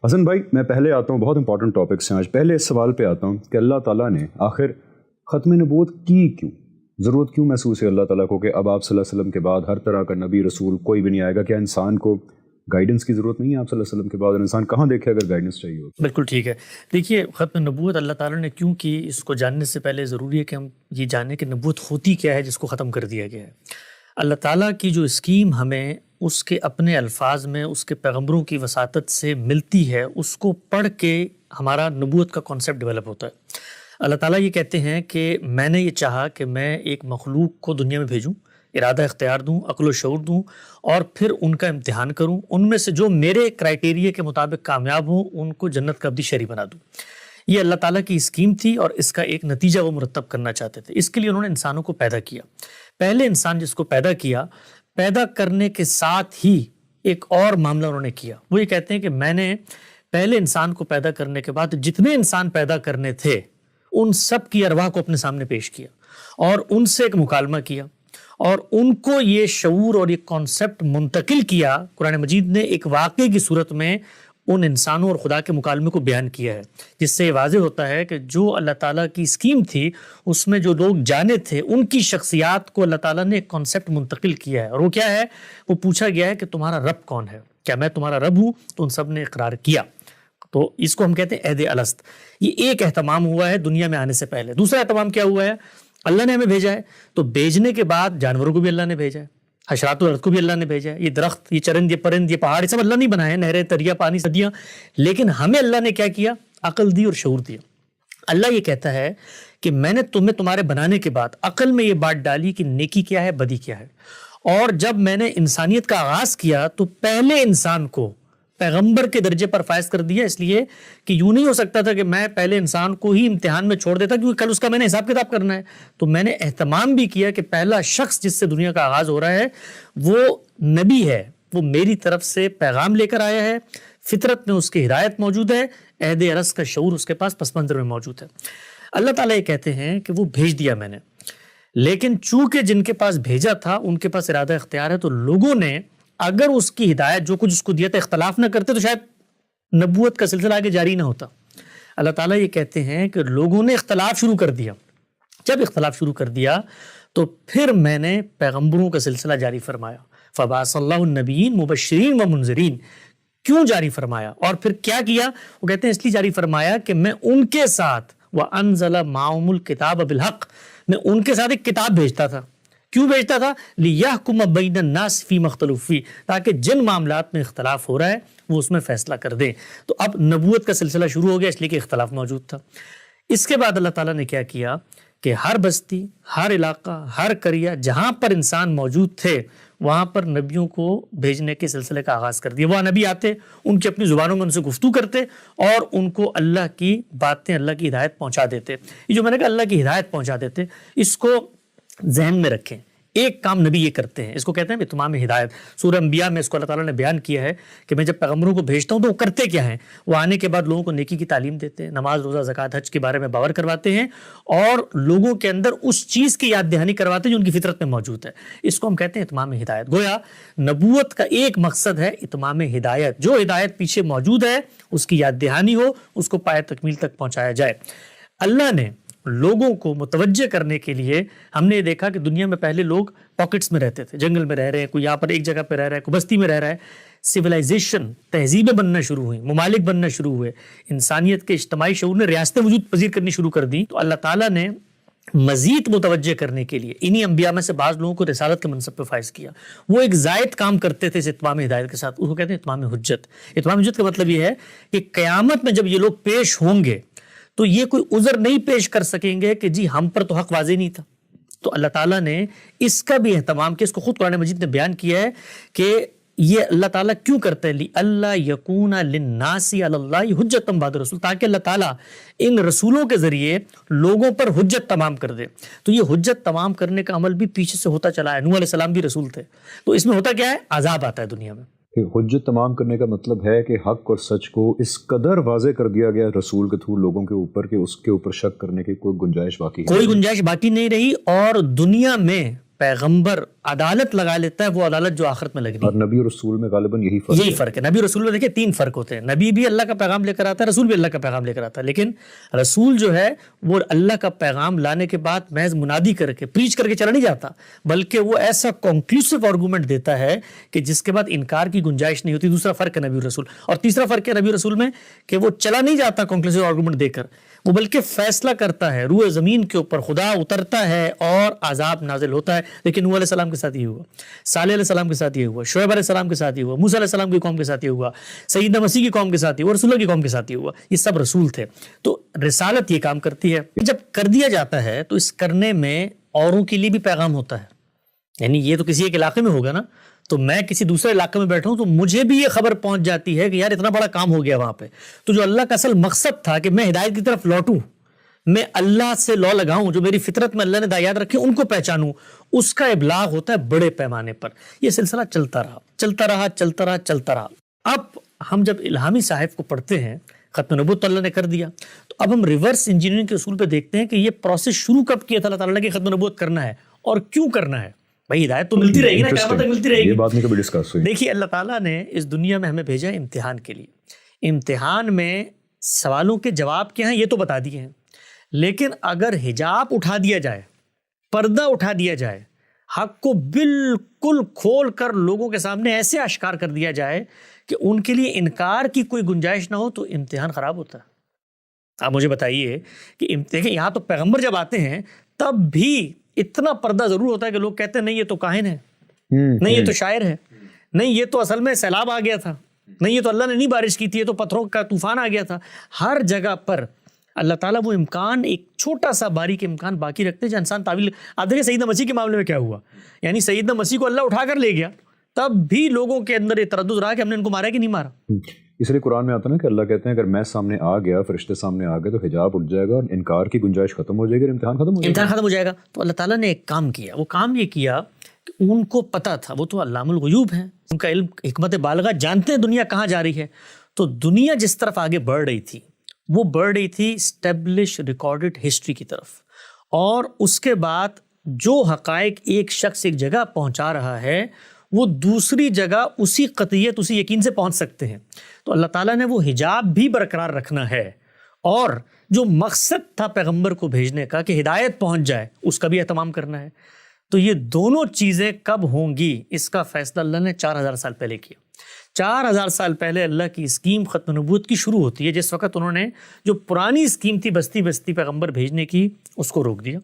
حسن بھائی میں پہلے آتا ہوں، بہت امپورٹنٹ ٹاپکس ہیں آج. پہلے اس سوال پہ آتا ہوں کہ اللہ تعالیٰ نے آخر ختم نبوت کی کیوں؟ ضرورت کیوں محسوس ہے اللہ تعالیٰ کو کہ اب آپ صلی اللہ علیہ وسلم کے بعد ہر طرح کا نبی رسول کوئی بھی نہیں آئے گا؟ کیا انسان کو گائیڈنس کی ضرورت نہیں ہے آپ صلی اللہ علیہ وسلم کے بعد؟ انسان کہاں دیکھے اگر گائیڈنس چاہیے ہو؟ بالکل ٹھیک ہے. دیکھیے، ختم نبوت اللہ تعالیٰ نے کیوں کی، اس کو جاننے سے پہلے ضروری ہے کہ ہم یہ جانیں کہ نبوت ہوتی کیا ہے جس کو ختم کر دیا گیا ہے. اللہ تعالیٰ کی جو اسکیم ہمیں اس کے اپنے الفاظ میں اس کے پیغمبروں کی وساطت سے ملتی ہے، اس کو پڑھ کے ہمارا نبوت کا کانسیپٹ ڈیولپ ہوتا ہے. اللہ تعالیٰ یہ کہتے ہیں کہ میں نے یہ چاہا کہ میں ایک مخلوق کو دنیا میں بھیجوں، ارادہ اختیار دوں، عقل و شعور دوں، اور پھر ان کا امتحان کروں. ان میں سے جو میرے کرائیٹیریا کے مطابق کامیاب ہوں ان کو جنت کا ابدی شہری بنا دوں. یہ اللہ تعالیٰ کی اسکیم تھی اور اس کا ایک نتیجہ وہ مرتب کرنا چاہتے تھے. اس کے لیے انہوں نے انسانوں کو پیدا کیا. پہلے انسان جس کو پیدا کیا، پیدا کرنے کے ساتھ ہی ایک اور معاملہ انہوں نے کیا. وہ یہ کہتے ہیں کہ میں نے پہلے انسان کو پیدا کرنے کے بعد جتنے انسان پیدا کرنے تھے ان سب کی ارواح کو اپنے سامنے پیش کیا اور ان سے ایک مکالمہ کیا اور ان کو یہ شعور اور یہ کانسیپٹ منتقل کیا. قرآن مجید نے ایک واقعے کی صورت میں ان انسانوں اور خدا کے مکالمے کو بیان کیا ہے، جس سے یہ واضح ہوتا ہے کہ جو اللہ تعالیٰ کی اسکیم تھی اس میں جو لوگ جانے تھے ان کی شخصیات کو اللہ تعالیٰ نے ایک کانسیپٹ منتقل کیا ہے. اور وہ کیا ہے؟ وہ پوچھا گیا ہے کہ تمہارا رب کون ہے؟ کیا میں تمہارا رب ہوں؟ تو ان سب نے اقرار کیا. تو اس کو ہم کہتے ہیں عہد الست. یہ ایک اہتمام ہوا ہے دنیا میں آنے سے پہلے. دوسرا اہتمام کیا ہوا ہے؟ اللہ نے ہمیں بھیجا ہے، تو بھیجنے کے بعد جانوروں کو بھی اللہ نے بھیجا ہے، حشرات والارض کو بھی اللہ نے بھیجا ہے. یہ درخت، یہ چرند، یہ پرند، یہ پہاڑ، یہ سب اللہ نہیں بنائے، نہریں، دریا، پانی، ندیاں. لیکن ہمیں اللہ نے کیا کیا؟ عقل دی اور شعور دیا. اللہ یہ کہتا ہے کہ میں نے تمہیں تمہارے بنانے کے بعد عقل میں یہ بات ڈالی کہ نیکی کیا ہے، بدی کیا ہے. اور جب میں نے انسانیت کا آغاز کیا تو پہلے انسان کو پیغمبر کے درجے پر فائز کر دیا، اس لیے کہ یوں نہیں ہو سکتا تھا کہ میں پہلے انسان کو ہی امتحان میں چھوڑ دیتا کیونکہ کل اس کا میں نے حساب کتاب کرنا ہے. تو میں نے اہتمام بھی کیا کہ پہلا شخص جس سے دنیا کا آغاز ہو رہا ہے وہ نبی ہے، وہ میری طرف سے پیغام لے کر آیا ہے، فطرت میں اس کی ہدایت موجود ہے، عہد ارس کا شعور اس کے پاس پس منظر میں موجود ہے. اللہ تعالیٰ یہ کہتے ہیں کہ وہ بھیج دیا میں نے، لیکن چونکہ جن کے پاس بھیجا تھا ان کے پاس ارادہ اختیار ہے، تو لوگوں نے اگر اس کی ہدایت جو کچھ اس کو دیا تھا اختلاف نہ کرتے تو شاید نبوت کا سلسلہ آگے جاری نہ ہوتا. اللہ تعالیٰ یہ کہتے ہیں کہ لوگوں نے اختلاف شروع کر دیا. جب اختلاف شروع کر دیا تو پھر میں نے پیغمبروں کا سلسلہ جاری فرمایا. فبعث اللہ النبیین مبشرین و منذرین. کیوں جاری فرمایا اور پھر کیا کیا؟ وہ کہتے ہیں اس لیے جاری فرمایا کہ میں ان کے ساتھ وَأَنزَلَ مَعَهُمُ الْكِتَابَ بِالْحَقِّ، میں ان کے ساتھ ایک کتاب بھیجتا تھا. کیوں بھیجتا تھا؟ لِيَحْكُمَ بَيْنَ النَّاسِ فِي مَا اخْتَلَفُوا فِيهِ، تاکہ جن معاملات میں اختلاف ہو رہا ہے وہ اس میں فیصلہ کر دیں. تو اب نبوت کا سلسلہ شروع ہو گیا اس لیے کہ اختلاف موجود تھا. اس کے بعد اللہ تعالیٰ نے کیا کیا کہ ہر بستی، ہر علاقہ، ہر قریہ جہاں پر انسان موجود تھے وہاں پر نبیوں کو بھیجنے کے سلسلے کا آغاز کر دیا. وہ نبی آتے، ان کی اپنی زبانوں میں ان سے گفتگو کرتے اور ان کو اللہ کی باتیں، اللہ کی ہدایت پہنچا دیتے. یہ جو میں نے کہا اللہ کی ہدایت پہنچا دیتے، اس کو ذہن میں رکھیں. ایک کام نبی یہ کرتے ہیں، اس کو کہتے ہیں اتمام ہدایت. سورہ انبیاء میں اس کو اللہ تعالیٰ نے بیان کیا ہے کہ میں جب پیغمبروں کو بھیجتا ہوں تو وہ کرتے کیا ہیں؟ وہ آنے کے بعد لوگوں کو نیکی کی تعلیم دیتے ہیں، نماز، روزہ، زکوٰۃ، حج کے بارے میں باور کرواتے ہیں اور لوگوں کے اندر اس چیز کی یاد دہانی کرواتے ہیں جو ان کی فطرت میں موجود ہے. اس کو ہم کہتے ہیں اتمام ہدایت. گویا نبوت کا ایک مقصد ہے اتمام ہدایت. جو ہدایت پیچھے موجود ہے اس کی یاد دہانی ہو، اس کو پائے تکمیل تک پہنچایا جائے. اللہ نے لوگوں کو متوجہ کرنے کے لیے، ہم نے دیکھا کہ دنیا میں پہلے لوگ پاکٹس میں رہتے تھے، جنگل میں رہ رہے ہیں، کوئی یہاں پر ایک جگہ پہ رہ رہا ہے، کوئی بستی میں رہ رہا ہے. سویلائزیشن، تہذیبیں بننا شروع ہوئیں، ممالک بننا شروع ہوئے، انسانیت کے اجتماعی شعور نے ریاستیں وجود پذیر کرنی شروع کر دی. تو اللہ تعالیٰ نے مزید متوجہ کرنے کے لیے انہی انبیاء میں سے بعض لوگوں کو رسالت کے منصب پہ فائز کیا. وہ ایک زائد کام کرتے تھے اس اتمام ہدایت کے ساتھ، اس کو کہتے ہیں اتمام حجت. اتمام حجت کا مطلب یہ ہے کہ قیامت میں جب یہ لوگ پیش ہوں گے تو یہ کوئی عذر نہیں پیش کر سکیں گے کہ جی ہم پر تو حق واضح نہیں تھا. تو اللہ تعالیٰ نے اس کا بھی اہتمام کیا. اس کو خود قرآن مجید نے بیان کیا ہے کہ یہ اللہ تعالیٰ کیوں کرتا ہے؟ لِأَلَّا يَكُونَ لِلنَّاسِ عَلَى اللَّهِ حُجَّةً بَعْدَ الرُّسُلِ، تاکہ اللہ تعالیٰ ان رسولوں کے ذریعے لوگوں پر حجت تمام کر دے. تو یہ حجت تمام کرنے کا عمل بھی پیچھے سے ہوتا چلا ہے. نوح علیہ السلام بھی رسول تھے. تو اس میں ہوتا کیا ہے؟ عذاب آتا ہے دنیا میں. حجت تمام کرنے کا مطلب ہے کہ حق اور سچ کو اس قدر واضح کر دیا گیا رسول کے تھرو لوگوں کے اوپر کہ اس کے اوپر شک کرنے کی کوئی گنجائش باقی ہے، کوئی گنجائش باقی نہیں رہی. اور دنیا میں پیغمبر عدالت لگا لیتا ہے وہ عدالت جو آخرت میں لگنی. اور نبی اور رسول میں غالباً یہی فرق ہے. نبی رسول میں دیکھیں 3 فرق ہوتے ہیں. نبی بھی اللہ کا پیغام لے کر آتا ہے, رسول بھی اللہ کا پیغام لے کر آتا ہے, لیکن رسول جو ہے وہ اللہ کا پیغام لانے کے بعد محض منادی کر کے پریچ کر کے چلا نہیں جاتا, بلکہ وہ ایسا کنکلوسیو آرگومنٹ دیتا ہے کہ جس کے بعد انکار کی گنجائش نہیں ہوتی. دوسرا فرق ہے نبی رسول. اور تیسرا فرق ہے نبی رسول میں کہ وہ چلا نہیں جاتا کنکلوسیو آرگومنٹ دے کر, وہ بلکہ فیصلہ کرتا ہے. روئے زمین کے اوپر خدا اترتا ہے اور عذاب نازل ہوتا ہے. لیکن نوح علیہ السلام کے ساتھ یہ ہوا, صالح علیہ السلام کے ساتھ یہ ہوا, شعیب علیہ السلام کے ساتھ یہ ہوا, موسیٰ علیہ السلام کی قوم کے ساتھ یہ ہوا, سیدنا مسیح کی قوم کے ساتھ یہ ہوا, رسول اللہ کی قوم کے ساتھ یہ ہوا. یہ سب رسول تھے. تو رسالت یہ کام کرتی ہے. جب کر دیا جاتا ہے تو اس کرنے میں اوروں کے لیے بھی پیغام ہوتا ہے. یعنی یہ تو کسی ایک علاقے میں ہوگا نا, تو میں کسی دوسرے علاقے میں بیٹھا ہوں تو مجھے بھی یہ خبر پہنچ جاتی ہے کہ یار اتنا بڑا کام ہو گیا وہاں پہ. تو جو اللہ کا اصل مقصد تھا کہ میں ہدایت کی طرف لوٹوں, میں اللہ سے لو لگاؤں, جو میری فطرت میں اللہ نے ہدایات رکھی ان کو پہچانوں, اس کا ابلاغ ہوتا ہے بڑے پیمانے پر. یہ سلسلہ چلتا رہا. اب ہم جب الہامی صحائف کو پڑھتے ہیں, ختم نبوت تو اللہ نے کر دیا, تو اب ہم ریورس انجینئرنگ کے اصول پہ دیکھتے ہیں کہ یہ پروسیس شروع کب کیا تھا اللہ تعالیٰ نے کہ ختم نبوت کرنا ہے, اور کیوں کرنا ہے. بھائی ہدایت تو ملتی رہے گی نا, قیامت تک ملتی رہے گی. یہ بات نہیں کبھی ڈسکس ہوئی. دیکھیے اللہ تعالیٰ نے اس دنیا میں ہمیں بھیجا امتحان کے لیے. امتحان میں سوالوں کے جواب کیا ہیں یہ تو بتا دیے ہیں, لیکن اگر حجاب اٹھا دیا جائے, پردہ اٹھا دیا جائے, حق کو بالکل کھول کر لوگوں کے سامنے ایسے اشکار کر دیا جائے کہ ان کے لیے انکار کی کوئی گنجائش نہ ہو, تو امتحان خراب ہوتا ہے. آپ مجھے بتائیے کہ دیکھیں یہاں تو پیغمبر جب آتے ہیں تب بھی اتنا پردہ ضرور ہوتا ہے کہ لوگ کہتے ہیں نہیں یہ تو کاہن ہے, نہیں یہ تو شاعر ہے, نہیں یہ تو اصل میں سیلاب آ گیا تھا, نہیں یہ تو اللہ نے نہیں بارش کی تھی, یہ تو پتھروں کا طوفان آ گیا تھا. ہر جگہ پر اللہ تعالیٰ وہ امکان, ایک چھوٹا سا باریک امکان باقی رکھتے ہیں جو انسان تعویل. آپ دیکھیں سیدنا مسیح کے معاملے میں کیا ہوا, یعنی سیدنا مسیح کو اللہ اٹھا کر لے گیا, تب بھی لوگوں کے اندر یہ تردد رہا کہ ہم نے ان کو مارا کہ نہیں مارا. اس لیے قرآن میں آتا ہے نا کہ اللہ کہتے ہیں اگر میں سامنے آ گیا, فرشتے سامنے آ گئے, تو حجاب اٹھ جائے گا اور انکار کی گنجائش ختم ہو جائے گی اور امتحان ختم ہو جائے گا. تو اللہ تعالیٰ نے ایک کام کیا. وہ کام یہ کیا کہ ان کو پتا تھا, وہ تو علام الغیوب ہیں, ان کا علم حکمت بالغہ, جانتے ہیں دنیا کہاں جا رہی ہے. تو دنیا جس طرف آگے بڑھ رہی تھی وہ بڑھ رہی تھی اسٹیبلش ریکارڈڈ ہسٹری کی طرف, اور اس کے بعد جو حقائق ایک شخص ایک جگہ پہنچا رہا ہے وہ دوسری جگہ اسی قطعیت اسی یقین سے پہنچ سکتے ہیں. تو اللہ تعالیٰ نے وہ حجاب بھی برقرار رکھنا ہے, اور جو مقصد تھا پیغمبر کو بھیجنے کا کہ ہدایت پہنچ جائے اس کا بھی اہتمام کرنا ہے. تو یہ دونوں چیزیں کب ہوں گی اس کا فیصلہ اللہ نے 4000 سال پہلے کیا. 4000 سال پہلے اللہ کی اسکیم ختم نبوت کی شروع ہوتی ہے, جس وقت انہوں نے جو پرانی اسکیم تھی بستی بستی پیغمبر بھیجنے کی اس کو روک دیا,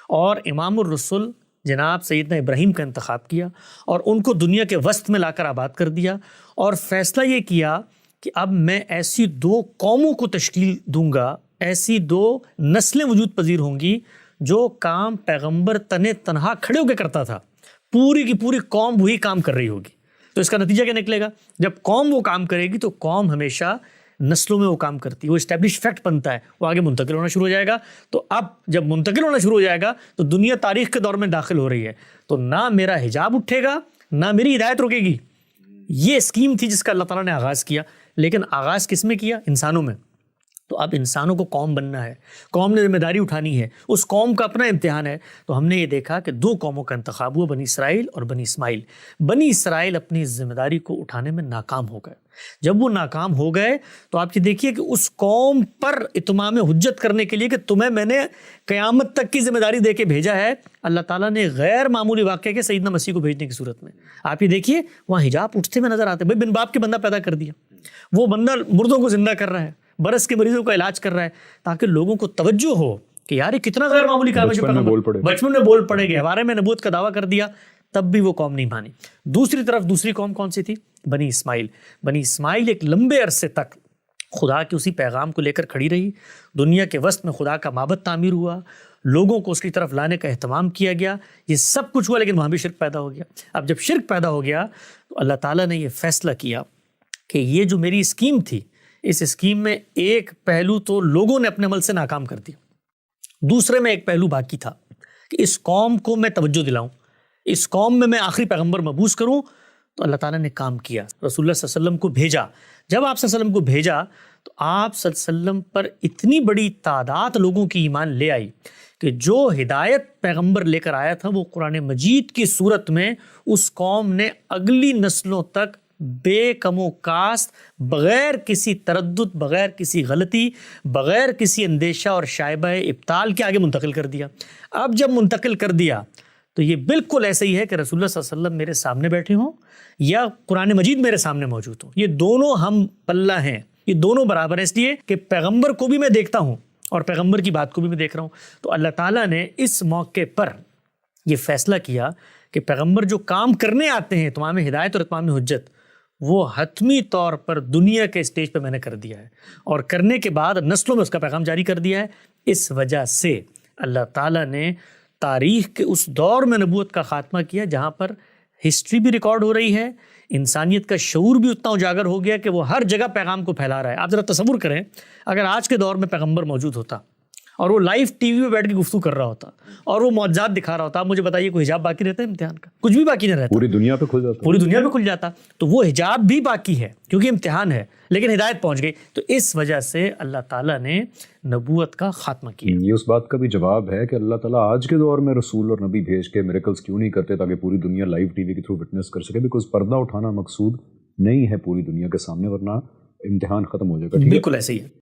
اور امام الرسل جناب سیدنا ابراہیم کا انتخاب کیا, اور ان کو دنیا کے وسط میں لا کر آباد کر دیا, اور فیصلہ یہ کیا کہ اب میں ایسی 2 قوموں کو تشکیل دوں گا, ایسی 2 نسلیں وجود پذیر ہوں گی جو کام پیغمبر تنہا کھڑے ہو کے کرتا تھا, پوری کی پوری قوم وہی کام کر رہی ہوگی. تو اس کا نتیجہ کیا نکلے گا, جب قوم وہ کام کرے گی تو قوم ہمیشہ نسلوں میں وہ کام کرتی ہے, وہ اسٹیبلش فیکٹ بنتا ہے, وہ آگے منتقل ہونا شروع ہو جائے گا. تو اب جب منتقل ہونا شروع ہو جائے گا تو دنیا تاریخ کے دور میں داخل ہو رہی ہے, تو نہ میرا حجاب اٹھے گا نہ میری ہدایت رکے گی. یہ اسکیم تھی جس کا اللہ تعالیٰ نے آغاز کیا, لیکن آغاز کس میں کیا؟ انسانوں میں. تو اب انسانوں کو قوم بننا ہے, قوم نے ذمہ داری اٹھانی ہے, اس قوم کا اپنا امتحان ہے. تو ہم نے یہ دیکھا کہ 2 قوموں کا انتخاب ہوا, بنی اسرائیل اور بنی اسماعیل. بنی اسرائیل اپنی ذمہ داری کو اٹھانے میں ناکام ہو گئے. جب وہ ناکام ہو گئے تو آپ یہ دیکھیے کہ اس قوم پر اتمام حجت کرنے کے لیے کہ تمہیں میں نے قیامت تک کی ذمہ داری دے کے بھیجا ہے, اللہ تعالیٰ نے غیر معمولی واقعے کے سیدنا مسیح کو بھیجنے کی صورت میں آپ یہ دیکھیے وہاں حجاب اٹھتے ہوئے نظر آتے ہیں. بھائی بن باپ کے بندہ پیدا کر دیا, وہ بندہ مردوں کو زندہ کر رہا ہے, برس کے مریضوں کا علاج کر رہا ہے, تاکہ لوگوں کو توجہ ہو کہ یار یہ کتنا غیر معمولی کام ہے. بچپن میں بول پڑے گئے, ہمارے میں نبوت کا دعویٰ کر دیا, تب بھی وہ قوم نہیں مانی. دوسری طرف دوسری قوم کون سی تھی؟ بنی اسماعیل. بنی اسماعیل ایک لمبے عرصے تک خدا کے اسی پیغام کو لے کر کھڑی رہی. دنیا کے وسط میں خدا کا معبد تعمیر ہوا, لوگوں کو اس کی طرف لانے کا اہتمام کیا گیا, یہ سب کچھ ہوا, لیکن وہاں بھی شرک پیدا ہو گیا. اب جب شرک پیدا ہو گیا تو اللہ تعالیٰ نے یہ فیصلہ کیا کہ یہ جو میری اسکیم تھی, اس اسکیم میں ایک پہلو تو لوگوں نے اپنے عمل سے ناکام کر دیا, دوسرے میں ایک پہلو باقی تھا کہ اس قوم کو میں توجہ دلاؤں, اس قوم میں آخری پیغمبر مبعوث کروں. تو اللہ تعالیٰ نے کام کیا, رسول اللہ صلی اللہ علیہ وسلم کو بھیجا. جب آپ صلی اللہ علیہ وسلم کو بھیجا تو آپ صلی اللہ علیہ وسلم پر اتنی بڑی تعداد لوگوں کی ایمان لے آئی کہ جو ہدایت پیغمبر لے کر آیا تھا وہ قرآن مجید کی صورت میں اس قوم نے اگلی نسلوں تک بے کم و کاست، بغیر کسی تردد، بغیر کسی غلطی، بغیر کسی اندیشہ اور شائبہ ابطال کے آگے منتقل کر دیا۔ اب جب منتقل کر دیا تو یہ بالکل ایسا ہی ہے کہ رسول اللہ صلی اللہ علیہ وسلم میرے سامنے بیٹھے ہوں یا قرآن مجید میرے سامنے موجود ہوں، یہ دونوں ہم پلہ ہیں، یہ دونوں برابر ہیں، اس لیے کہ پیغمبر کو بھی میں دیکھتا ہوں اور پیغمبر کی بات کو بھی میں دیکھ رہا ہوں۔ تو اللہ تعالیٰ نے اس موقع پر یہ فیصلہ کیا کہ پیغمبر جو کام کرنے آتے ہیں تمام ہدایت اور اتمام حجت، وہ حتمی طور پر دنیا کے اسٹیج پہ میں نے کر دیا ہے، اور کرنے کے بعد نسلوں میں اس کا پیغام جاری کر دیا ہے۔ اس وجہ سے اللہ تعالیٰ نے تاریخ کے اس دور میں نبوت کا خاتمہ کیا جہاں پر ہسٹری بھی ریکارڈ ہو رہی ہے، انسانیت کا شعور بھی اتنا اجاگر ہو گیا کہ وہ ہر جگہ پیغام کو پھیلا رہا ہے۔ آپ ذرا تصور کریں اگر آج کے دور میں پیغمبر موجود ہوتا اور وہ لائیو ٹی وی میں بیٹھ کے گفتگو کر رہا ہوتا اور وہ معجزات دکھا رہا ہوتا، آپ مجھے بتائیے کوئی حجاب باقی رہتا ہے امتحان کا؟ کچھ بھی باقی نہیں رہتا، پوری دنیا پہ کھل جاتا، پوری دنیا پہ کھل جاتا۔ تو وہ حجاب بھی باقی ہے کیونکہ امتحان ہے، لیکن ہدایت پہنچ گئی۔ تو اس وجہ سے اللہ تعالیٰ نے نبوت کا خاتمہ کیا۔ یہ اس بات کا بھی جواب ہے کہ اللہ تعالیٰ آج کے دور میں رسول اور نبی بھیج کے میریکلز کیوں نہیں کرتے تاکہ پوری دنیا لائیو ٹی وی کے تھرو وٹنس کر سکے، بیکاز پردہ اٹھانا مقصود نہیں ہے پوری دنیا کے سامنے، ورنہ امتحان ختم ہو جائے گا۔ بالکل ایسے ہی ہے۔